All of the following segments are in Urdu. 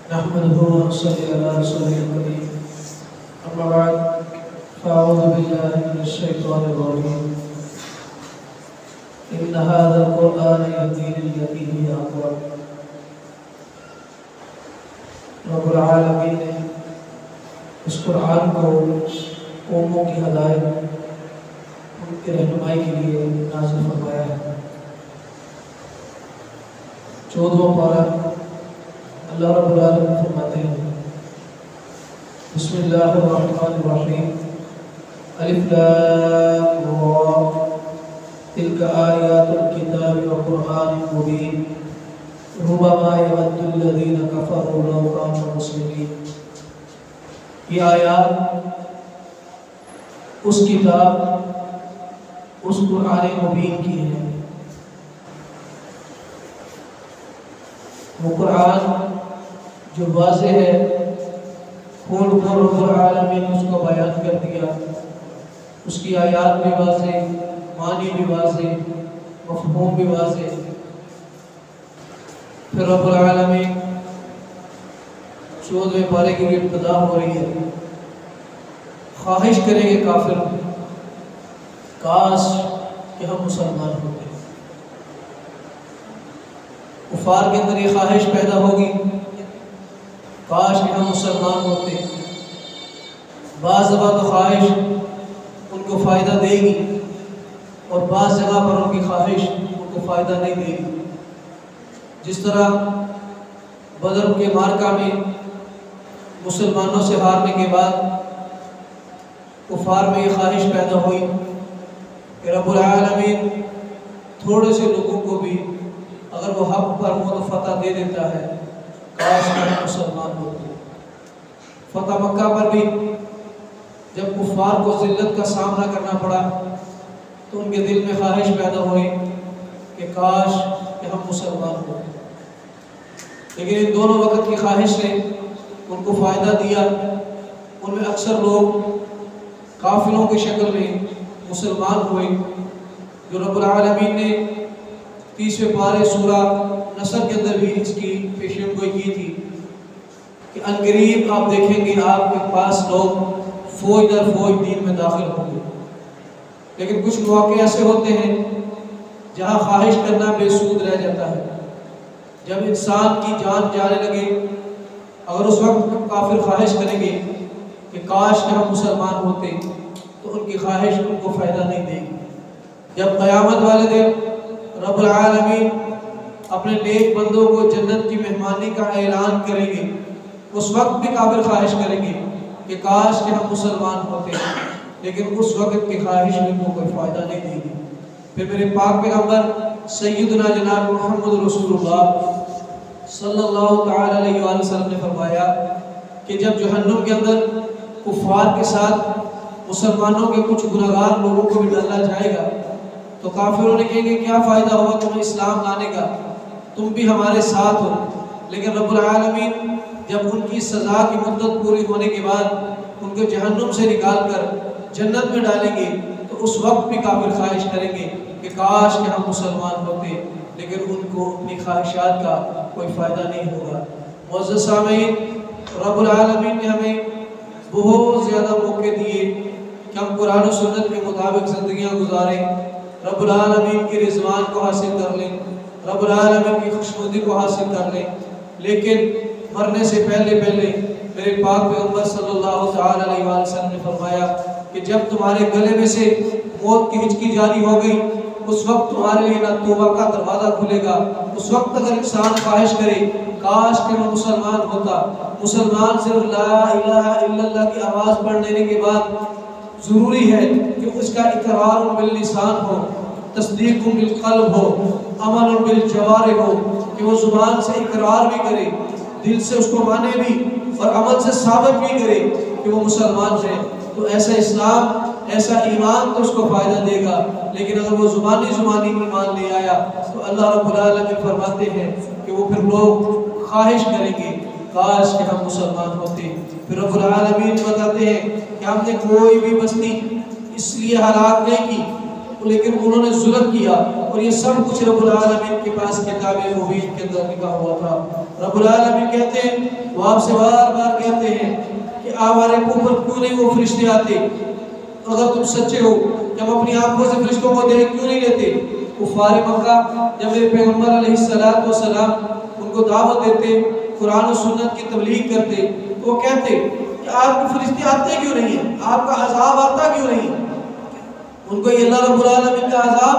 نحمده ونصلي على رسوله الكريم أما بعد فأعوذ بالله من الشيطان الرجيم إن هذا القرآن يهدي للتي هي أقوم رب العالمین نے اس قرآن کو قوموں کی ہدایت ان کی رہنمائی کے لیے نازل فرمایا ہے۔ 14واں پارہ اللہ رب العالمین فرماتے ہیں بسم اللہ الرحمن الرحیم الف لام را تلک آیات الکتاب وقرآن مبین ربما یود الذین کفروا لو کانوا مسلمین۔ یہ آیات اس کتاب اس قرآن مبین کی ہیں۔ وہ قرآن جو واضح ہے، کھول کھول رب العالمین نے اس کو بیان کر دیا، اس کی آیات بھی واضح، معنی بھی واضح، مفہوم بھی واضح۔ پھر رب العالمین 14ویں پارے کی ابتدا ہو رہی ہے۔ خواہش کریں گے کافر کاش کہ ہم مسلمان ہوتے۔ کفار کے اندر یہ خواہش پیدا ہوگی کاش کہ ہم مسلمان ہوتے۔ بعض جگہ تو خواہش ان کو فائدہ دے گی اور بعض جگہ پر ان کی خواہش ان کو فائدہ نہیں دے گی۔ جس طرح بدر کے معرکہ میں مسلمانوں سے ہارنے کے بعد کفار میں یہ خواہش پیدا ہوئی کہ رب العالمین تھوڑے سے لوگوں کو بھی اگر وہ حق پر ہو تو فتح دے دیتا ہے، کاش کہ ہم مسلمان ہوتے۔ فتح مکہ پر بھی جب کفار کو ذلت کا سامنا کرنا پڑا تو ان کے دل میں خواہش پیدا ہوئی کہ کاش کہ ہم مسلمان ہوتے۔ لیکن ان دونوں وقت کی خواہش نے ان کو فائدہ دیا۔ ان میں اکثر لوگ قافلوں کی شکل میں مسلمان ہوئے، جو رب العالمین نے 30ویں پارے سورہ نصر کے اندر بھی اس کی پیشین گوئی کی تھی کہ عنقریب آپ دیکھیں گے آپ کے پاس لوگ فوج در فوج دین میں داخل ہوں گے۔ لیکن کچھ مواقع ایسے ہوتے ہیں جہاں خواہش کرنا بے سود رہ جاتا ہے۔ جب انسان کی جان جانے لگے، اگر اس وقت کافر خواہش کریں گے کہ کاش کہ ہم مسلمان ہوتے تو ان کی خواہش ان کو فائدہ نہیں دے گی۔ جب قیامت والے دن رب العالمین اپنے نیک بندوں کو جنت کی مہمانی کا اعلان کریں گے، اس وقت بھی کافر خواہش کریں گے کہ کاش کہ ہم مسلمان ہوتے، لیکن اس وقت کی خواہش ان کو کوئی فائدہ نہیں دے گی۔ پھر میرے پاک پیغمبر سیدنا جناب محمد رسول اللہ صلی اللہ تعالی علیہ وآلہ وسلم نے فرمایا کہ جب جہنم کے اندر کفار کے ساتھ مسلمانوں کے کچھ گناہگار لوگوں کو بھی ڈالا جائے گا تو کافروں نے کہیں گے کیا فائدہ ہوا تمہیں اسلام لانے کا، تم بھی ہمارے ساتھ ہو۔ لیکن رب العالمین جب ان کی سزا کی مدت پوری ہونے کے بعد ان کو جہنم سے نکال کر جنت میں ڈالیں گے تو اس وقت بھی کافر خواہش کریں گے کہ کاش کہ ہم مسلمان ہوتے، لیکن ان کو اپنی خواہشات کا کوئی فائدہ نہیں ہوگا۔ معزز سامعین، رب العالمین نے ہمیں بہت زیادہ موقع دیے کہ ہم قرآن و سنت کے مطابق زندگیاں گزاریں، رب العالمین کی رضوان کو حاصل کر لیں، رب العالمین کی خوشنودی کو حاصل کر لیں۔ لیکن مرنے سے پہلے میرے پاک پیغمبر صلی اللہ تعالی علیہ وآلہ وسلم نے فرمایا کہ جب تمہارے گلے میں سے موت کی ہچکی جاری ہو گئی اس وقت تمہارے لیے نہ توبہ کا دروازہ کھلے گا۔ اس وقت اگر انسان خواہش کرے کاش کہ وہ مسلمان ہوتا، مسلمان صرف لا الہ الا اللہ کی آواز پڑھ لینے کے بعد ضروری ہے کہ اس کا اقرار باللسان ہو، تصدیق بالقلب ہو، عمل بالجوارح ہو، کہ وہ زبان سے اقرار بھی کرے، دل سے اس کو مانے بھی اور عمل سے ثابت بھی کرے کہ وہ مسلمان ہے۔ تو ایسا اسلام، ایسا ایمان تو اس کو فائدہ دے گا۔ لیکن اگر وہ زبانی ایمان لے آیا تو اللہ رب العالمین فرماتے ہیں کہ وہ پھر لوگ خواہش کریں گے کاش کہ ہم مسلمان ہوتے۔ پھر رب العالمین بتاتے ہیں کہ ہم نے کوئی بھی بستی اس لیے ہلاک نہیں کی، لیکن انہوں نے ظلم کیا، اور یہ سب کچھ رب العالمین کے پاس کتاب مبین کے اندر لکھا ہوا تھا۔ رب العالمین کہتے ہیں، وہ آپ سے بار بار کہتے ہیں کہ ہمارے اوپر کیوں نہیں وہ فرشتے آتے؟ اگر تم سچے ہو کہ ہم اپنی آنکھوں سے فرشتوں کو دیکھ کیوں نہیں لیتے؟ کفار مکہ جب میرے پیغمبر علیہ السلام ان کو دعوت دیتے، قرآن و سنت کی تبلیغ کرتے، تو وہ کہتے کہ آپ کے فرشتے آتے کیوں نہیں ہیں؟ آپ کا عذاب آتا کیوں نہیں؟ ان کو یہ اللہ رب العالمین کا عذاب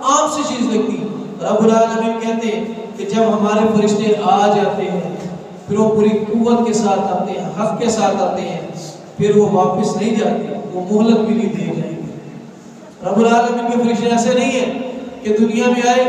عام سی چیز لگتی۔ رب العالمین کہتے ہیں کہ جب ہمارے فرشتے آ جاتے ہیں، پھر وہ پوری قوت کے ساتھ آتے ہیں، حق کے ساتھ آتے ہیں، پھر وہ واپس نہیں جاتے، وہ مہلت بھی نہیں دیے جائیں گے۔ رب العالمین کے فرشتے ایسے نہیں ہیں کہ دنیا میں آئے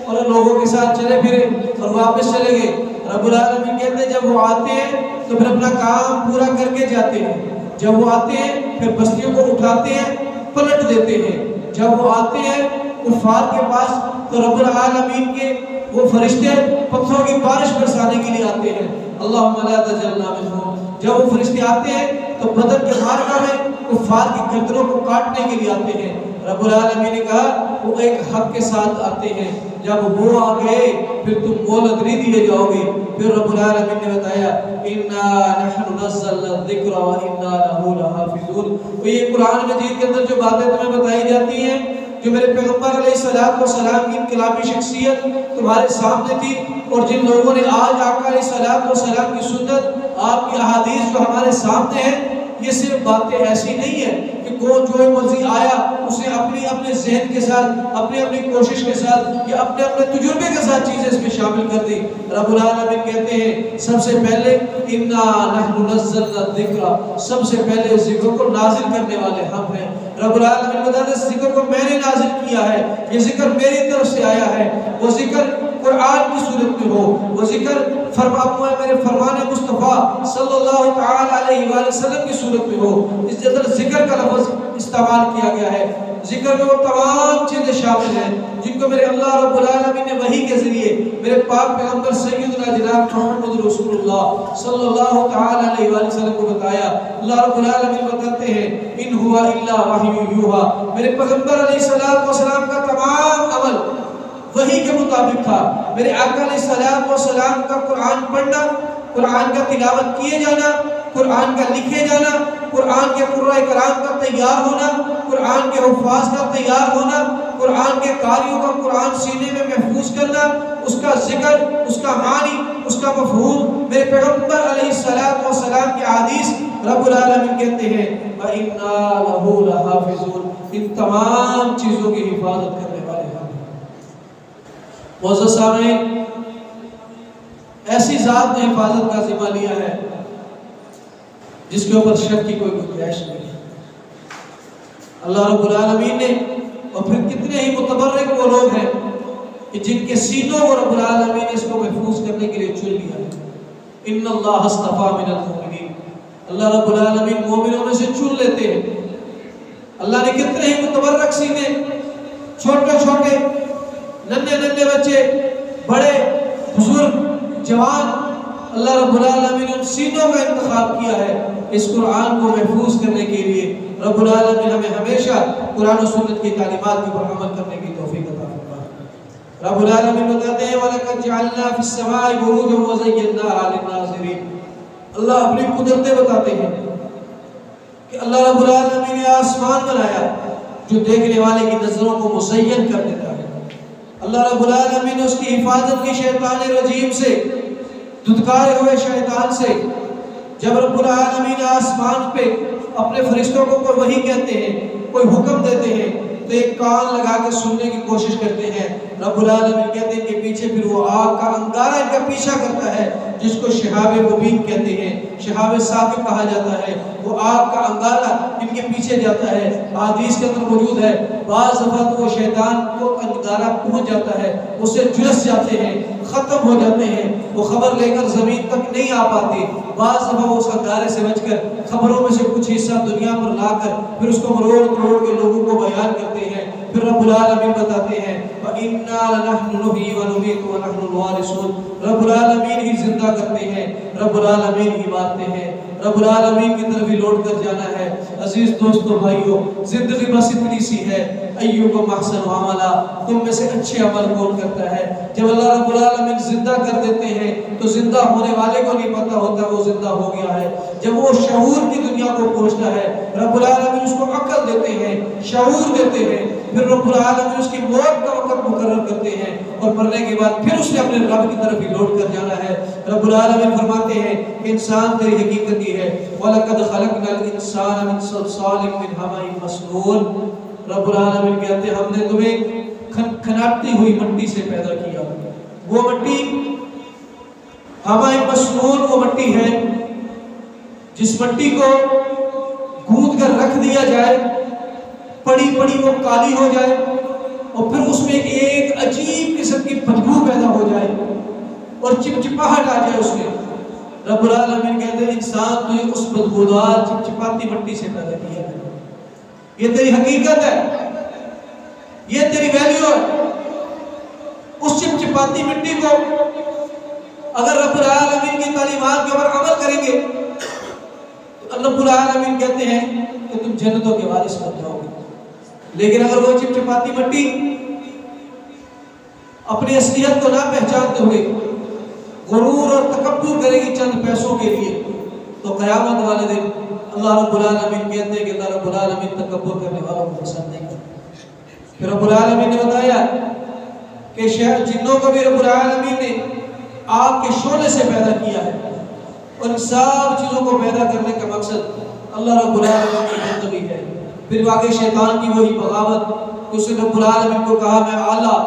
اور لوگوں کے ساتھ چلے پھرے اور واپس چلے گئے۔ رب العالمین کہتے ہیں جب وہ آتے ہیں تو پھر اپنا کام پورا کر کے جاتے ہیں، جب وہ آتے ہیں پھر بستیوں کو اٹھاتے ہیں، پلٹ دیتے ہیں۔ جب وہ آتے ہیں کفار کے پاس تو رب العالمین کے وہ فرشتے پتھروں کی بارش برسانے کے لیے آتے ہیں۔ اللہم لا تجعلنا منہم۔ جب وہ فرشتے آتے ہیں تو بدر کے معرکہ میں کفار کی گردنوں کو کاٹنے کے لیے آتے ہیں۔ رب العالمین نے کہا وہ ایک حق کے ساتھ آتے ہیں، جب وہ آ گئے پھر تم مہلت نہیں دیے جاؤ گے۔ پھر رب العالمین نے بتایا انا نحن نزلنا الذکر وانا له لحافظون۔ تو یہ قرآن مجید کے اندر جو باتیں تمہیں بتائی جاتی ہیں، جو میرے پیغمبر علیہ السلام کی انقلابی شخصیت تمہارے سامنے تھی، اور جن لوگوں نے آج آقا علیہ السلام کی سنت، آپ کی احادیث جو ہمارے سامنے ہیں، یہ صرف باتیں ایسی نہیں ہیں کہ کون جو مرضی آیا اسے اپنے ذہن کے ساتھ، اپنی کوشش کے ساتھ یا اپنے تجربے کے ساتھ چیزیں اس میں شامل کر دی۔ رب العالمین کہتے ہیں سب سے پہلے انا نحن نزلنا الذکر، سب سے پہلے ذکر کو نازل کرنے والے ہم ہیں۔ رب العالمین بتاتے ہیں ذکر کو میں نے نازل کیا ہے، یہ ذکر میری طرف سے آیا ہے۔ وہ ذکر قرآن کی صورت میں ہو، وہ ذکر میرے فرمان مصطفیٰ صلی اللہ تعالی علیہ وآلہ وسلم کی صورت میں ہو۔ اس جدر ذکر کا لفظ استعمال کیا گیا ہے۔ ذکر میں وہ تمام چیزیں شامل ہیں جن کو میرے اللہ رب العالمین نے وحی کے ذریعے میرے پاک پیغمبر سیدنا جناب محمد رسول اللہ صلی اللہ تعالی علیہ وآلہ وسلم کو بتایا۔ اللہ رب العالمین بتاتے ہیں ان ہوا الا وحی یوحا، میرے پیغمبر علیہ السلام کا تمام عمل وحی کے مطابق تھا۔ میرے آقا علیہ السلام کا قرآن پڑھنا، قرآن کا تلاوت کیے جانا، قرآن کا لکھے جانا، قرآن کے قرآن کرام کا تیار ہونا، قرآن کے حفاظ کا تیار ہونا، قرآن کے قاریوں کا قرآن سینے میں محفوظ کرنا، اس کا ذکر، اس کا معنی، اس کا مفہوم، میرے پیغمبر علیہ السلام کی حدیث، رب العالمین کہتے ہیں وَإِنَّا لَهُ لَحَافِظُونَ، ان تمام چیزوں کی حفاظت کرنے والے ہیں۔ معزز سامعین، ایسی ذات نے حفاظت کا ذمہ لیا ہے جس کے اوپر شک کی کوئی گنجائش نہیں ہے۔ اللہ رب العالمین نے، اور پھر کتنے ہی متبرک وہ لوگ ہیں کہ جن کے سینوں کو رب العالمین نے اس کو محفوظ کرنے کے لیے چن لیا ہے۔ ان اللہ اصطفیٰ من المؤمنین، اللہ رب العالمین مومنوں میں سے چن لیتے ہیں۔ اللہ نے کتنے ہی متبرک سینے، چھوٹے چھوٹے ننھے بچے، بڑے بزرگ، جوان، اللہ رب العالمین نے ان سینوں کا انتخاب کیا ہے اس قرآن کو محفوظ کرنے کے لیے۔ رب العالمین ہمیں ہمیشہ قرآن و سنت کی تعلیمات کے پر عمل کرنے کی توفیق عطا فرمائے۔ رب العالمین بتاتے ہیں وَلَقَدْ جَعَلْنَا فِي السَّمَاءِ بُرُوجًا وَزَيَّنَّاهَا لِلنَّاظِرِينَ، اللہ اپنی قدرتیں بتاتے ہیں کہ اللہ رب العالمین نے آسمان بنایا جو دیکھنے والے کی نظروں کو مزین کر دیتا ہے۔ اللہ رب العالمین نے اس کی حفاظت کی شیطان رجیم سے، دھتکارے ہوئے شیطان سے۔ جب رب العالمین آسمان پہ اپنے فرشتوں کو کوئی وحی کہتے ہیں، کوئی حکم دیتے ہیں، تو ایک کان لگا کے سننے کی کوشش کرتے ہیں۔ رب العالمین کہتے ہیں کہ پیچھے پھر وہ آگ کا انگارہ ان کا پیچھا کرتا ہے جس کو شہاب مبین کہتے ہیں، شہاب ثاقب کہا جاتا ہے۔ وہ آگ کا انگارہ ان کے پیچھے جاتا ہے، حدیث کے اندر موجود ہے۔ بعض دفعہ تو وہ شیطان کو انگارہ پہنچ جاتا ہے، اسے جھلس جاتے ہیں، ختم ہو جاتے ہیں، وہ خبر لے کر زمین تک نہیں آ پاتے۔ بعض دفعہ وہ اس انگارے سے بچ کر خبروں میں سے کچھ حصہ دنیا پر لا کر پھر اس کو مروڑ توڑ کے لوگوں کو بیان کرتے ہیں۔ پھر رب العالمین بتاتے ہیں وَإِنَّا لَنَحْنُ نُحْيِي وَنُمِيتُ وَنَحْنُ الْوَارِثُونَ، رب العالمین ہی زندہ کرتے ہیں، رب العالمین ہی مارتے ہیں، رب العالمین کی طرف ہی لوٹ کر جانا ہے۔ عزیز دوستو بھائیو، زندگی بس اتنی سی ہے، ایوکم احسن عملا، تم میں سے اچھے عمل کون کرتا ہے؟ جب اللہ رب العالمین زندہ کر دیتے ہیں تو زندہ ہونے والے کو نہیں پتہ ہوتا وہ زندہ ہو گیا ہے۔ جب وہ شعور کی دنیا کو پہنچتا ہے، رب العالمین اس کو عقل دیتے ہیں، شعور دیتے ہیں، پھر رب العالمین اس کی موت کا وقت مقرر کرتے ہیں، اور مرنے کے بعد پھر اس نے اپنے رب کی طرف ہی لوٹ کر جانا ہے۔ رب العالمین فرماتے ہیں کہ انسان تیری حقیقت یہ ہے، وَلَقَدْ خَلَقْنَا الْإِنسَانَ مِنْ صَلْصَالٍ مِنْ حَمَإٍ مَسْنُونٍ۔ رب العالمین کہتے ہیں ہم نے تمہیں کھناتی ہوئی مٹی سے پیدا کیا۔ وہ مٹی حَمَإٍ مَسْنُون وہ مٹی ہے جس مٹی کو گوندھ کر رکھ دیا جائے، پڑی پڑی وہ کالی ہو جائے، اور پھر اس میں ایک عجیب قسم کی بدبو پیدا ہو جائے اور چپچپاہٹ آ جائے اس میں۔ رب العالمین کہتے ہیں انسان تو اس بدبودار چپچپاتی مٹی سے پیدا کیا ہے، یہ تیری حقیقت ہے، یہ تیری ویلیو ہے۔ اس چپچپاتی مٹی کو اگر رب العالمین کی تعلیمات کے اوپر عمل کریں گے تو رب العالمین کہتے ہیں کہ تم جنتوں کے وارث بن جاؤ گے۔ لیکن اگر وہ چپچپاتی مٹی اپنی اصلیت کو نہ پہچانتے ہوئے غرور اور تکبر کرے گی چند پیسوں کے لیے، تو قیامت والے دن اللہ رب العالمین کہتے ہیں کہ اللہ رب العالمین تکبر کرنے والوں کو پسند نہیں کرتا۔ پھر رب العالمین نے بتایا کہ جنوں کو بھی رب العالمین نے آگ کے شعلے سے پیدا کیا ہے، اور ان سب چیزوں کو پیدا کرنے کا مقصد اللہ رب العالمین کی زندگی ہے۔ پھر واقعی شیطان کی وہی بغاوت، اس نے رب العالمین کو کہا میں اعلیٰ،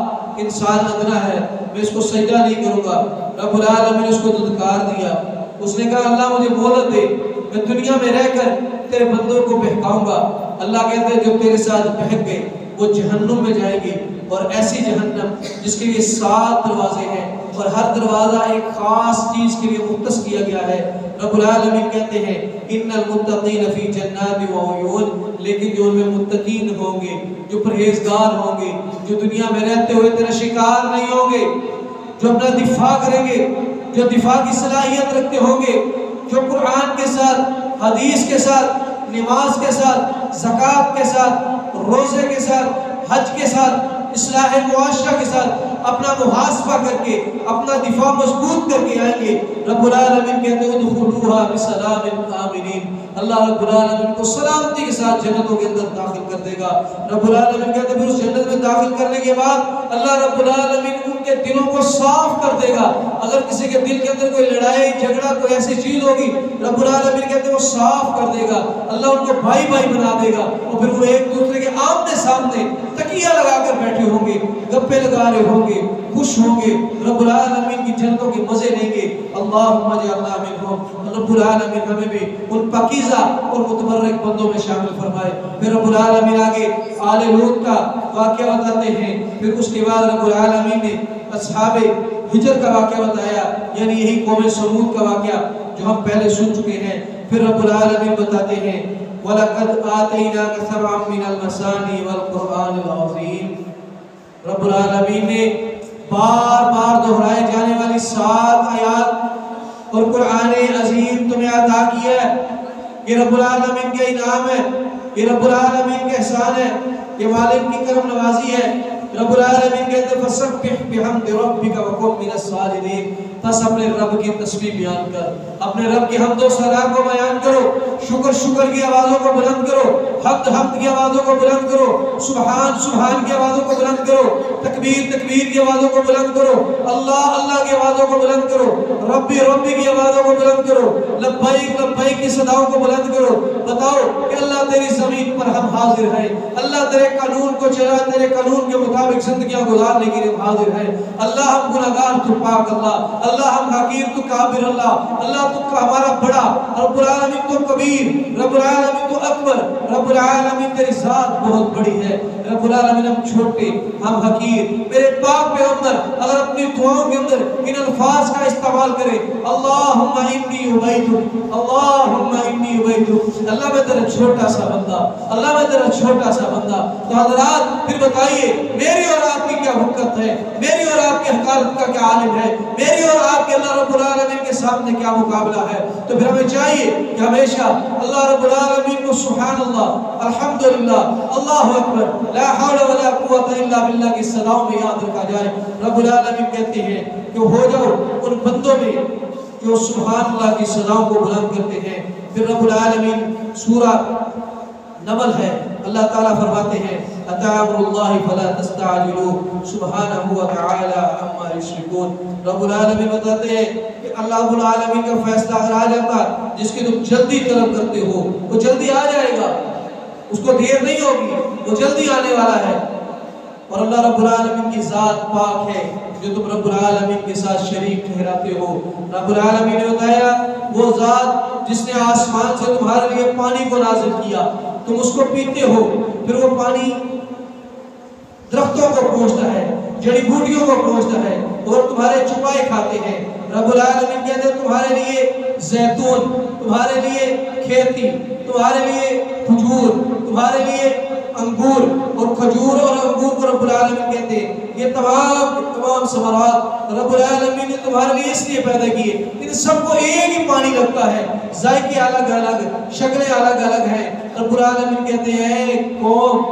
انسان ادنا ہے، میں اس کو سجدہ نہیں کروں گا۔ رب العالمین نے اس کو دھتکار دیا، اس نے کہا اللہ مجھے مہلت دے، میں دنیا میں رہ کر تیرے بندوں کو بہکاؤں گا۔ اللہ کہتے ہیں جو تیرے ساتھ بہک گئے وہ جہنم میں جائیں گے، اور ایسی جہنم جس کے لیے 7 دروازے ہیں، اور ہر دروازہ ایک خاص چیز کے لیے مختص کیا گیا ہے۔ رب العالمین کہتے ہیں ان المتقین فی جنات و عیون، لیکن جو ان میں متقین ہوں گے، جو پرہیزگار ہوں گے، جو دنیا میں رہتے ہوئے تیرا شکار نہیں ہوں گے، جو اپنا دفاع کریں گے، جو دفاع کی صلاحیت رکھتے ہوں گے، جو قرآن کے ساتھ، حدیث کے ساتھ، نماز کے ساتھ، زکوٰۃ کے ساتھ، روزے کے ساتھ، حج کے ساتھ، اصلاح معاشرہ کے ساتھ اپنا محاسبہ کر کے اپنا دفاع مضبوط کر کے آئیں گے، رب العالمین کہتے ہیں ادخلوها بسلام آمنین، اللہ رب العالمین کو سلامتی کے ساتھ جنتوں کے اندر داخل کر دے گا۔ رب العالمین کہتے ہیں پھر اس جنت میں داخل کرنے کے بعد اللہ رب العالمین ان کے دلوں کو صاف کر دے گا۔ اگر کسی کے دل کے اندر کوئی لڑائی جھگڑا کوئی ایسی چیز ہوگی، رب العالمین کہتے ہیں وہ صاف کر دے گا، اللہ ان کو بھائی بھائی بنا دے گا، اور پھر وہ ایک دوسرے کے آمنے سامنے تکیہ لگا کر بیٹھے ہوں گے، گپے لگا رہے ہوں گے، خوش ہوں گے، رب العالمین کی جنتوں کے مزے لیں گے۔ اللہم اجعلنا منہم، رب العالمین ہمیں بھی ان پاکیزہ اور متبرک بندوں میں شامل فرمائے۔ پھر رب العالمین آگے آل لوط کا واقعہ بتاتے ہیں، پھر اس کے بعد رب العالمین نے اصحاب ہجر کا واقعہ بتایا، یعنی یہی قوم سمود کا واقعہ جو ہم پہلے سن چکے ہیں۔ پھر رب العالمین بتاتے ہیں وَلَقَدْ آتَيْنَاكَ سَبْعًا مِنَ الْمَثَانِي وَالْقُرْآنِ الْعَظِيمِ، رب العالمین نے بار بار دہرائے جانے والی 7 آیات اور قرآن عظیم تمہیں عطا کیا ہے۔ یہ رب العالمین کا انعام ہے، یہ رب العالمین کا احسان ہے، یہ مالک کی کرم نوازی ہے۔ رب العالمین کہتے ہیں فَسَبِّحْ بِحَمْدِ رَبِّكَ وَكُن مِّنَ السَّاجِدِينَ، بس اپنے رب کی تسبیح بیان کر، اپنے رب کی حمد و ثنا کو بیان کرو، شکر کی آوازوں کو بلند کرو، حمد کی آوازوں کو بلند کرو، سبحان کی آوازوں کو بلند کرو، تکبیر کی آوازوں کو بلند کرو، اللہ کی آوازوں کو بلند کرو، ربی کی آوازوں کو بلند کرو، لبیک کی صداؤں کو بلند کرو۔ بتاؤ کہ اللہ تیری زمین پر ہم حاضر ہیں، اللہ تیرے قانون کو چلا، تیرے قانون کے مطابق زندگیاں گزارنے کے لیے حاضر ہیں۔ اللہ ہم گناہگار تو پاک اللہ ہم حقیر تو کابر اللہ تو ہمارا بڑا، رب العالمین تو کبیر، رب العالمین تو اکبر، رب العالمین تیری ذات بہت بڑی ہے، رب العالمین ہم چھوٹے، ہم حقیر۔ میرے پاک پیغمبر اگر اپنی دعاؤں کے اندر ان الفاظ کا استعمال کرے، اللہم انی عبیدک، اللہم انی عبیدک، اللہ میں تیرا چھوٹا سا بندہ، اللہ میں تیرا چھوٹا سا بندہ۔ تو حضرات پھر بتائیے میری اور آپ کی کیا حقیقت ہے، میری اور آپ کی حقارت کا کیا عالم ہے، میری اور آپ کے اللہ رب العالمین کے سامنے کیا مقابلہ ہے. تو پھر ہمیں چاہیے کہ ہمیشہ اللہ رب العالمین کو سبحان اللہ، الحمدللہ، اللہ اکبر، لا حول ولا قوت الا باللہ کی صداؤں میں یاد رکھا جائے. رب العالمین کہتے ہیں کہ ہو جاؤ ان بندوں میں جو سبحان اللہ کی صداؤں کو بلند کرتے ہیں. پھر رب العالمین سورہ نمل ہے، اللہ تعالیٰ فرماتے ہیں اتامر اللہ فلا تستعجلوا سبحانہ وتعالی عما یشرکون. رب العالمین بتاتے ہیں کہ اللہ رب العالمین کا فیصلہ اگر آ جاتا جس کی تم جلدی طلب کرتے ہو وہ جلدی آ جائے گا، اس کو دیر نہیں ہوگی، وہ جلدی آنے والا ہے. اور اللہ رب العالمین کی ذات پاک ہے جو تم رب العالمین کے ساتھ شریک ٹھہراتے ہو. رب العالمین نے بتایا وہ ذات جس نے آسمان سے تمہارے لیے پانی کو نازل کیا، تم اس کو پیتے ہو، پھر وہ پانی درختوں کو پہنچتا ہے، جڑی بوٹیوں کو پہنچتا ہے اور تمہارے چھپائے کھاتے ہیں. رب العالمین کہتے ہیں تمہارے لیے زیتون، تمہارے لیے کھیتی، تمہارے لیے کھجور، تمہارے لیے انگور، اور کھجور اور انگور کو رب العالمین کہتے ہیں یہ تمام ثمرات رب العالمین نے تمہارے لیے اس لیے پیدا کیے. ان سب کو ایک ہی پانی لگتا ہے، ذائقے الگ الگ، شکلیں الگ الگ ہیں. رب العالمین کہتے ہیں قوم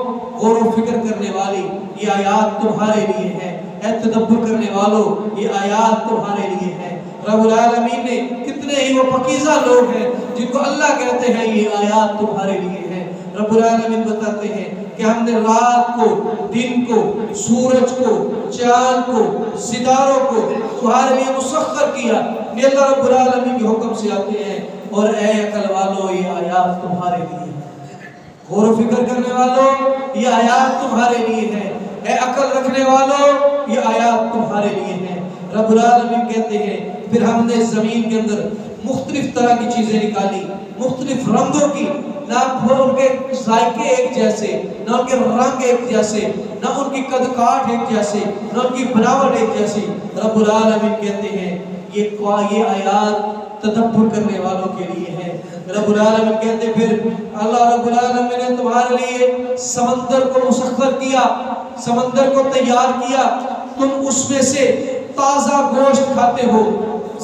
غور و فکر کرنے والی یہ آیات تمہارے لیے ہیں، اے تدبر کرنے والوں یہ آیات تمہارے لیے ہیں. رب العالمین نے کتنے ہی وہ پاکیزہ لوگ ہیں جن کو اللہ کہتے ہیں یہ آیات تمہارے لیے ہیں. رب العالمین بتاتے ہیں کہ ہم نے رات کو، دن کو، سورج کو، چاند کو، ستاروں کو تمہارے لیے مسخر کیا. یہ اللہ رب العالمین کے حکم سے آتے ہیں. اور اے عقل والو یہ آیات تمہارے لیے ہیں، غور و فکر کرنے والوں یہ آیات تمہارے لیے ہیں، اے عقل رکھنے والوں یہ آیات تمہارے لیے ہیں. رب العالمین کہتے ہیں پھر ہم نے زمین کے اندر مختلف طرح کی چیزیں نکالی، مختلف رنگوں کی، نہ ان کے ذائقے ایک جیسے، نہ ان کے رنگ ایک جیسے، نہ ان کی قد کاٹ ایک جیسے، نہ ان کی بناوٹ ایک جیسی. رب العالمین کہتے ہیں یہ آیات تدبر کرنے والوں کے لیے ہیں. رب العالمین کہتے ہیں پھر اللہ رب العالمین نے تمہارے لیے سمندر کو مسخر کیا، سمندر کو تیار کیا، تم اس میں سے تازہ گوشت کھاتے ہو،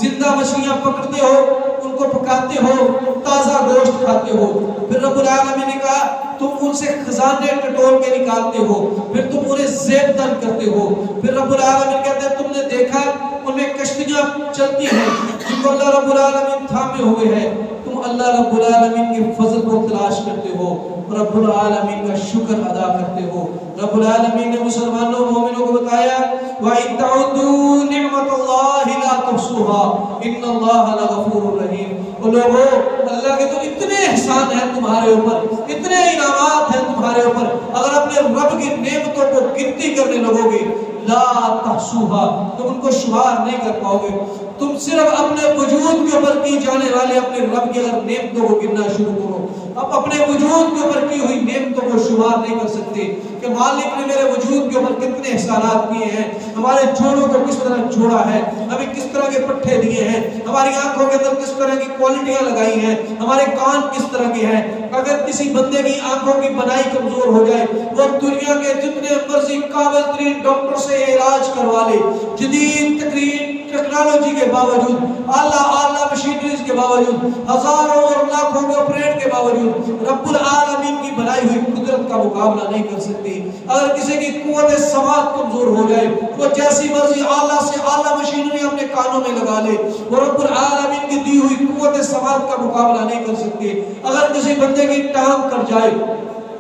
زندہ مچھلیاں پکڑتے ہو، ان کو پکاتے ہو، تازہ گوشت کھاتے ہو. پھر رب العالمین نے کہا تم ان سے خزانے ٹٹول کے نکالتے ہو، پھر تم انہیں زیب تن کرتے ہو. پھر رب العالمین کہتے ہیں تم نے دیکھا ان میں کشتیاں چلتی ہیں جن کو اللہ رب العالمین تھامے ہوئے ہیں. تم اللہ رب العالمین کے فضل کو تلاش کرتے ہو، رب العالمین کا شکر ادا کرتے ہو. رب العالمین نے مسلمانوں مومنوں کو بتایا وَإِن تَعُدُّوا نِعْمَةَ اللَّهِ لَا تُحْصُوهَا إِنَّ اللَّهَ لَغَفُورٌ رَحِيمٌ. اور لوگوں اللہ کے تو اتنے احسان ہیں تمہارے اوپر، اتنے انعامات ہیں تمہارے اوپر، اگر اپنے رب کی نعمتوں کو گنتی کرنے لگو گے لا تحصوها تم ان کو شمار نہیں کر پاؤ گے. تم صرف اپنے وجود کے اوپر کی جانے والے اپنے رب کی اگر نعمتوں کو گننا شروع کرو، اب اپنے وجود کے اوپر کی ہوئی نعمتوں کو شمار نہیں کر سکتے کہ مالک نے میرے وجود کے اوپر کتنے احسانات کیے ہیں، ہمارے جوڑوں کو کس طرح جوڑا ہے، ہمیں کس طرح کے پٹھے دیے ہیں، ہماری آنکھوں کے اندر کس طرح کی کوالٹیاں لگائی ہیں، ہمارے کان کس طرح کے ہیں. اگر کسی بندے کی آنکھوں کی بنائی کمزور ہو جائے وہ دنیا کے جتنے مرضی قابل ترین ڈاکٹر سے علاج کروا لے، جدید ٹیکنالوجی کے باوجود، اعلیٰ مشینریز کے باوجود، ہزاروں اور لاکھوں کے آپریٹ کے باوجود رب العالمین کی بنائی ہوئی قدرت کا مقابلہ نہیں کر سکتی. اگر کسی کی قوت سماعت کمزور ہو جائے وہ جیسی مرضی اعلیٰ سے اعلیٰ مشینری اپنے کانوں میں لگا لے، وہ رب العالمین کی دی ہوئی قوت سماعت کا مقابلہ نہیں کر سکتے. اگر کسی بندے کی ٹانگ کٹ جائے،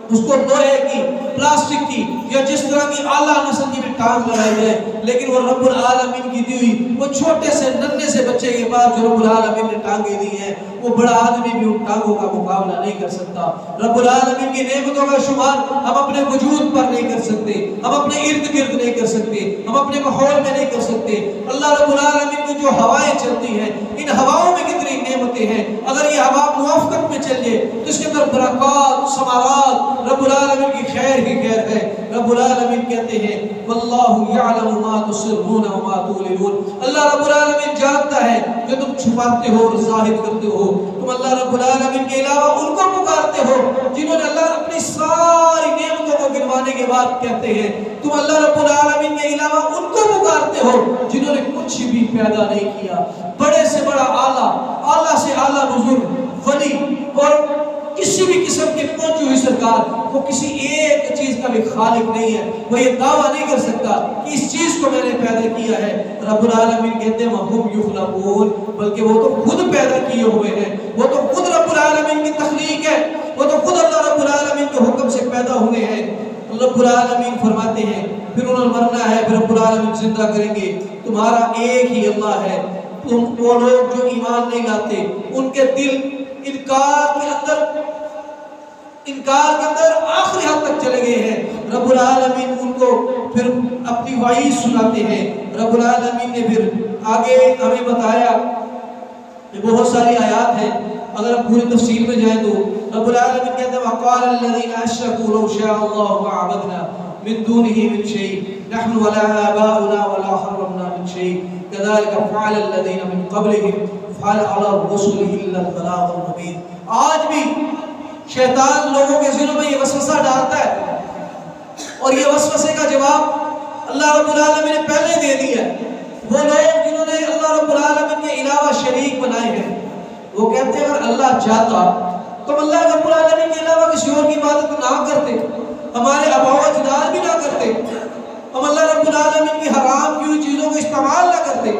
اس کو لوہے کی، پلاسٹک کی یا جس طرح کی اعلیٰ نسل کی بھی ٹانگ لگائی جائے، لیکن وہ رب العالمین کی دی ہوئی وہ چھوٹے سے ننھے سے بچے کے بعد جو رب العالمین نے ٹانگیں دی ہیں وہ بڑا آدمی بھی ان ٹانگوں کا مقابلہ نہیں کر سکتا. رب العالمین کی نعمتوں کا شمار ہم اپنے وجود پر نہیں کر سکتے، ہم اپنے ارد گرد نہیں کر سکتے، ہم اپنے ماحول میں نہیں کر سکتے. اللہ رب العالمین کی جو ہوائیں چلتی ہیں ان ہواؤں میں کتنی نعمتیں ہیں، اگر یہ ہوا موافقت میں چل جائے تو اس کے اندر برکات، ثمرات، رب العالمین کی خیر ہی خیر ہے. رب العالمین کہتے ہیں واللہ یعلم ما تسرون وما تعلنون. اللہ رب العالمین جانتا ہے جو تم چھپاتے ہو اور ظاہر کرتے ہو. تم اللہ رب العالمین کے علاوہ ان کو پکارتے ہو جنہوں نے اللہ اپنی ساری نعمتوں کو گنوانے کے بعد کہتے ہیں. تم اللہ رب العالمین کے علاوہ ان کو پکارتے ہو جنہوں نے کچھ بھی پیدا نہیں کیا. بڑے سے بڑا کی پہنچی ہوئی سرکار، وہ کسی ایک چیز کا بھی خالق نہیں ہے، وہ یہ دعویٰ نہیں کر سکتا کہ اس چیز کو میں نے پیدا کیا ہے۔ رب العالمین کہتے ہیں وَهُمْ يُخْلَقُونَ، بلکہ وہ تو خود پیدا کیے ہوئے ہیں، وہ تو خود رب العالمین کی تخلیق ہے، وہ تو خود اللہ رب العالمین کے حکم سے پیدا ہوئے ہیں۔ رب العالمین فرماتے ہیں پھر انہوں نے مرنا ہے، پھر رب العالمین زندہ کریں گے، تمہارا ایک ہی اللہ ہے۔ وہ لوگ جو ایمان نہیں لاتے، ان کے دل انکار کے اندر آخری حد تک چلے گئے ہیں۔ رب العالمین ان کو پھر اپنی وعید سناتے ہیں۔ رب العالمین نے پھر آگے ہمیں بتایا کہ بہت ساری آیات ہیں، اگر ہم پوری تفصیل میں جائیں تو رب العالمین کہتے ہیں وَقَالَ الَّذِينَ أَشْرَكُوا لَوْ شَاءَ اللَّهُ مَا عَبَدْنَا مِن دُونِهِ مِن شَيْءٍ نَحْنُ وَلَا آبَاؤُنَا وَلَا حَرَّمْنَا مِن شَيْءٍ كَذَلِكَ فَعَلَ الَّذِينَ مِن قَبْلِهِمْ فَهَلْ عَلَى الرُّسُلِ إِلَّا الْبَلَاغُ الْمُبِينُ۔ آج بھی شیطان لوگوں کے ذہنوں میں یہ وسوسہ ڈالتا ہے، اور یہ وسوسے کا جواب اللہ رب العالمین نے پہلے دے دیا ہے۔ وہ لوگ جنہوں نے اللہ رب العالمین کے علاوہ شریک بنائے ہیں، وہ کہتے ہیں اگر اللہ چاہتا تو اللہ رب العالمین کے علاوہ کسی اور کی عبادت نہ کرتے، ہمارے آباء و اجداد بھی نہ کرتے، ہم اللہ رب العالمین کی حرام کی ہوئی چیزوں کو استعمال نہ کرتے۔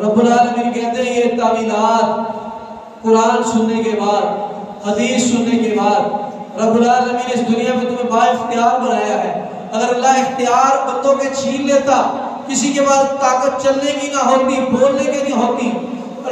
رب العالمین کہتے ہیں یہ تعویلات قرآن سننے کے بعد، حدیث سننے کے بعد، رب العالمین نے اس دنیا میں تمہیں با اختیار بنایا ہے۔ اگر اللہ اختیار بندوں کے چھین لیتا، کسی کے بعد طاقت چلنے کی نہ ہوتی، بولنے کی نہیں ہوتی،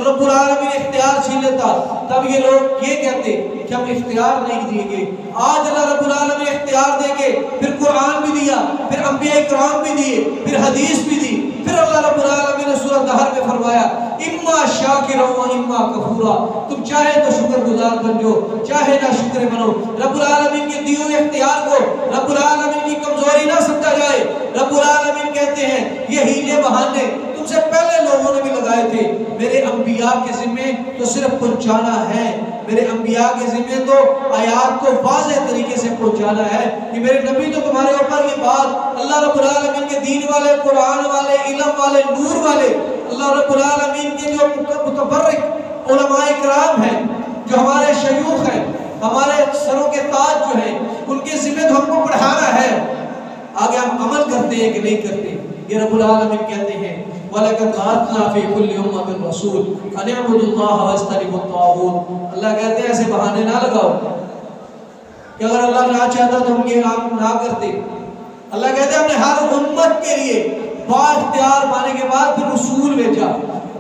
رب العالمین اختیار چھین لیتا، تب یہ لوگ یہ کہتے کہ ہم اختیار نہیں دیں گے۔ آج اللہ رب العالمین اختیار دے کے پھر قرآن بھی دیا، پھر انبیاء کرام بھی دیے، پھر حدیث بھی دی، پھر اللہ رب العالمین نے سورۃ دہر میں فرمایا اما شاکرا و اما کفورا، تم چاہے تو شکر گزار بن جاؤ، چاہے نہ شکر بنو۔ رب العالمین کے دیے ہوئے اختیار کو رب العالمین کی کمزوری نہ سمجھا جائے۔ رب العالمین کہتے ہیں یہ ہیلے بہانے تم سے پہلے لوگوں نے بھی لگائے تھے، میرے انبیاء کے ذمے تو صرف پہنچانا ہے، میرے انبیاء کے ذمے تو آیات کو واضح طریقے سے پہنچانا ہے کہ میرے نبی تو تمہارے اوپر یہ بات اللہ رب العالمین کے دین والے، قرآن والے، علم والے، نور والے، اللہ رب العالمین کے جو متبرک علماء کرام ہیں، جو ہمارے شیوخ ہیں، ہمارے سروں کے تاج جو ہیں، ان کے ذمے تو ہم کو پڑھانا ہے، آگے ہم عمل کرتے ہیں کہ نہیں کرتے۔ یہ رب العالمین کہتے ہیں وَلَقَدْ بَعَثْنَا فِي كُلِّ أُمَّةٍ رَسُولًا أَنِ اعْبُدُوا اللَّهَ وَاجْتَنِبُوا الطَّاغُوتَ۔ اللہ کہتے ہیں ایسے بہانے نہ لگاؤ کہ اگر اللہ نہ چاہتا تو ہم یہ کام نہ کرتے۔ اللہ کہتے ہیں ہم نے ہر امت کے لیے با اختیار پانے کے بعد پھر رسول بھیجا۔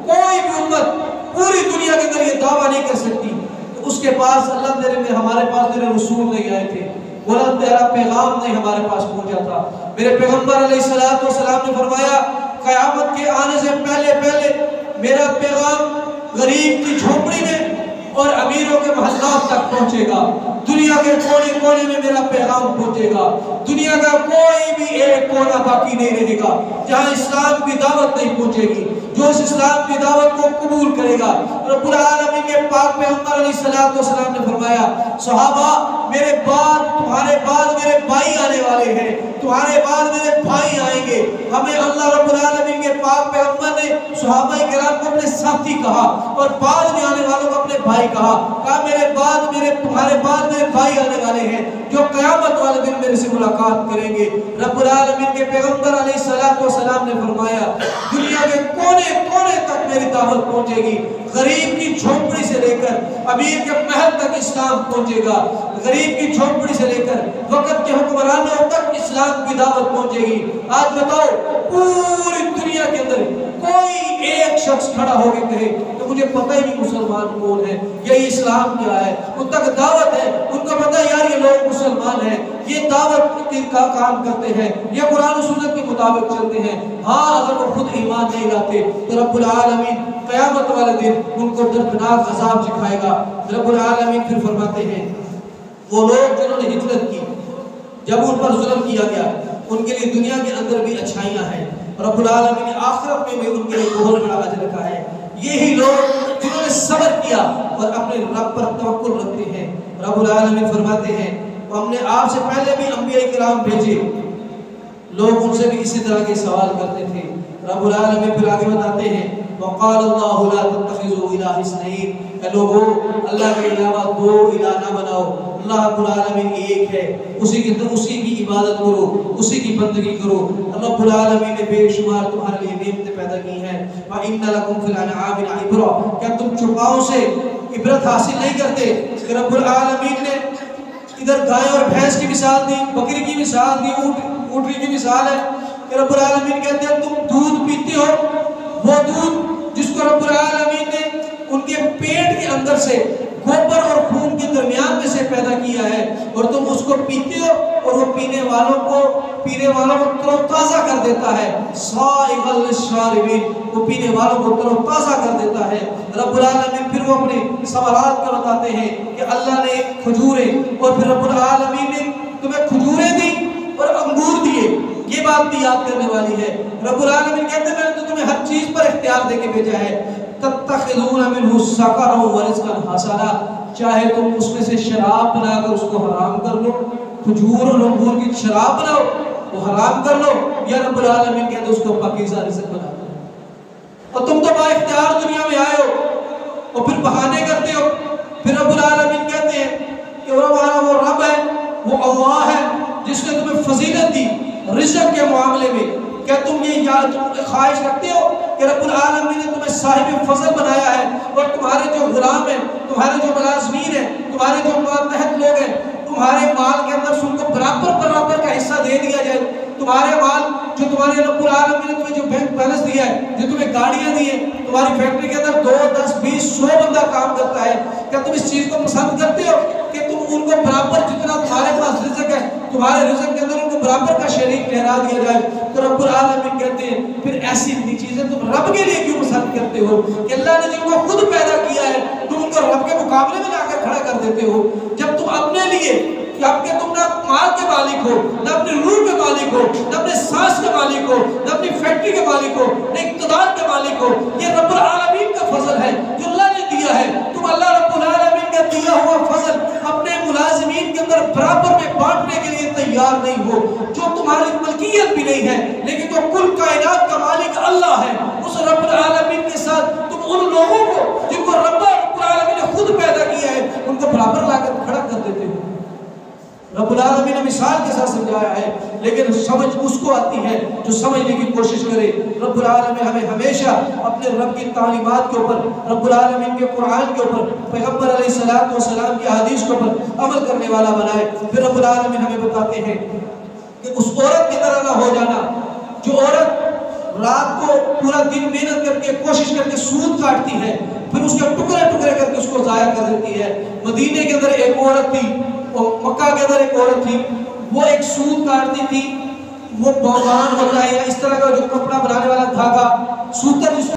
کوئی بھی امت پوری دنیا کے اندر یہ دعویٰ نہیں کر سکتی کہ اس کے پاس اللہ تیرے میں ہمارے پاس تیرے رسول نہیں آئے تھے، بولا تیرا پیغام نہیں ہمارے پاس پہنچا تھا۔ میرے پیغمبر علیہ السلام نے فرمایا قیامت کے آنے سے پہلے میرا پیغام غریب کی جھونپڑی میں اور امیروں کے محلات تک پہنچے گا، دنیا کے کونے کونے میں میرا پیغام پہنچے گا، دنیا کا کوئی بھی ایک کونا باقی نہیں رہے گا جہاں اسلام کی دعوت نہیں پہنچے گی۔ جو اس اسلام کی دعوت کو قبول کرے گا، رب العالمین کے پاک پیغمبر علیہ السلام نے فرمایا صحابہ میرے بعد تمہارے بعد میرے بھائی آنے والے ہیں، تمہارے بعد میرے بھائی آئیں گے۔ ہمیں اللہ رب العالمین کے پاک پیغمبر نے صحابہ کرام کو اپنے ساتھی کہا اور بعد میں آنے والوں کو اپنے بھائی کہا میرے بعد تمہارے بعد میرے بھائی آنے والے ہیں جو قیامت والے دن میرے سے ملاقات کریں گے۔ رب العالمین کے پیغمبر علیہ السلام نے فرمایا دنیا کے کونے کونے تک میری دعوت پہنچے گی، غریب کی جھونپڑی سے لے کر امیر کے محل تک اسلام پہنچے گا، غریب کی جھونپڑی سے لے کر وقت کے حکمرانوں تک اسلام کی دعوت پہنچے گی۔ آج بتاؤ پوری دنیا کے اندر کوئی ایک شخص کھڑا ہو کے کہے تو مجھے پتہ ہی نہیں مسلمان کون ہے، یہی اسلام کیا ہے، ان تک دعوت ہے، ان کو پتہ یار یہ لوگ مسلمان ہیں، یہ دعوت کا کام کرتے ہیں، یہ قرآن و سنت کے مطابق چلتے ہیں۔ ہاں اگر وہ خود ایمان نہیں لاتے تو رب العالمین قیامت والے دن ان کو دردناک عذاب سکھائے گا۔ رب العالمین پھر فرماتے ہیں وہ لوگ جنہوں نے ہجرت کی، جب ان پر ظلم کیا گیا ان کے لیے دنیا کے اندر بھی اچھائیاں ہیں، رب العالمین نے آخرت میں بھی ان کے لیے بہت بڑا اجر رکھا ہے۔ یہی لوگ جنہوں نے صبر کیا اور اپنے رب پر توکل رکھتے ہیں۔ رب العالمین فرماتے ہیں ہم نے آپ سے پہلے بھی انبیاء کرام بھیجے، لوگ ان سے بھی اسی طرح کے سوال کرتے تھے۔ رب العالمین پھر آگے بتاتے ہیں وقال اللہ لا تتخذوا الہ اثنین، کہ لوگو اللہ کے علاوہ دو الہ نہ بناؤ، اللہ رب العالمین ایک ہے، اسی کی عبادت کرو، اسی کی بندگی کرو۔ رب العالمین نے بے شمار تمہارے لیے نعمتیں پیدا کی ہیں۔ وَإِنَّ لَكُمْ فِي الْأَنْعَامِ لَعِبْرَةً، کیا تم چوپاؤں سے عبرت حاصل نہیں کرتے؟ کہ رب العالمین نے ادھر گائے اور بھینس کی مثال دی، بکری کی مثال دی، اونٹنی کی مثال ہے کہ رب العالمین کہتے ہیں تم دودھ پیتے ہو، وہ دودھ جس کو رب العالمین نے ان کے پیٹ کے اندر سے گوبر اور خون کے درمیان میں سے پیدا کیا ہے، اور تم اس کو پیتے ہو اور وہ پینے والوں کو تر و تازہ کر دیتا ہے، سائغ للشاربین، وہ پینے والوں کو تر و تازہ کر دیتا ہے۔ رب العالمین پھر وہ اپنے ثمرات کا بتاتے ہیں کہ اللہ نے کھجوریں، اور پھر رب العالمین نے تمہیں کھجوریں دی اور انگور دیے، یہ بات بھی یاد کرنے والی ہے۔ رب العالمین کہتے ہیں میں نے تو تمہیں ہر چیز پر اختیار دے کے بھیجا ہے، تتخذون منہ سکرا ورزقا حسنا، چاہے تم اس میں سے شراب بنا کر اس کو حرام کر لو، کھجور اور انگور کی شراب بناؤ وہ حرام کر لو، یا رب العالمین کہتے ہیں اس کو پاکیزہ رزق بنا دو۔ اور تم تو با اختیار دنیا میں آئے ہو اور پھر بہانے کرتے ہو۔ پھر رب العالمین کہتے ہیں کہ وہ رب ہے، وہ اللہ ہے جس نے تمہیں فضیلت دی رزق کے معاملے میں۔ کیا تم یہ خواہش رکھتے ہو کہ رب العالمین نے تمہیں صاحب فضل بنایا ہے، اور تمہارے جو غلام ہیں، تمہارے جو ملازمین ہیں، تمہارے جو ماتحت لوگ ہیں، تمہارے مال کے اندر سے ان کو برابر کا حصہ دے دیا جائے؟ تمہارے مال جو تمہارے رب العالمین نے تمہیں جو بینک بیلنس دیا ہے، جو تمہیں گاڑیاں دی ہیں، تمہاری فیکٹری کے اندر 2 10 20 100 بندہ کام کرتا ہے، کیا تم اس چیز کو پسند کرتے ہو کہ تم ان کو برابر جتنا تمہارے پاس رزق ہے تمہارے رزق کے اندر ان کو برابر کا شریک ٹھہرا دیا جائے؟ تو رب العالمین کہتے ہیں پھر ایسی اتنی چیزیں تم رب کے لیے کیوں پسند کرتے ہو کہ اللہ نے جن کو خود پیدا کیا ہے تم ان کو رب کے مقابلے میں لا کر کھڑا کر دیتے ہو؟ جب تم اپنے لیے کہ تم نہ مال کے مالک ہو، نہ اپنے روح کے مالک ہو، نہ اپنے سانس کے مالک ہو، نہ اپنی فیکٹری کے مالک ہو، نہ اقتدار کے مالک ہو، یہ رب العالمین کا فضل ہے جو اللہ نے دیا ہے۔ تم اللہ رب العالمین کا دیا ہوا فضل اپنے ملازمین کے اندر برابر میں بانٹنے کے لیے تیار نہیں ہو، جو تمہاری ملکیت بھی نہیں ہے لیکن جو کل کائنات کا مالک اللہ ہے، اس رب العالمین کے ساتھ تم ان لوگوں کو جن کو رب العالمین نے خود پیدا کیا ہے ان کو برابر لا کر کھڑا کر دیتے ہو۔ رب العالمین نے مثال کے ساتھ سمجھایا ہے، لیکن سمجھ اس کو آتی ہے جو سمجھنے کی کوشش کرے۔ رب العالمین ہمیں ہمیشہ اپنے رب کی تعلیمات کے اوپر، رب العالمین کے قرآن کے اوپر، پیغمبر علیہ السلام کی حدیث کے اوپر عمل کرنے والا بنائے۔ پھر رب العالمین ہمیں بتاتے ہیں کہ اس عورت کی طرح نہ ہو جانا جو عورت رات کو پورا دن محنت کر کے کوشش کر کے سود کاٹتی ہے، پھر اس کے ٹکڑے کر کے اس کو ضائع کر دیتی ہے۔ مدینے کے اندر ایک عورت تھی، مکہ کے اندر ایک عورت تھی، وہ ایک سود کاٹتی تھی، وہ بہمان ہوتا ہے یا اس طرح کا جو کپڑا بنانے والا دھاگا سوتر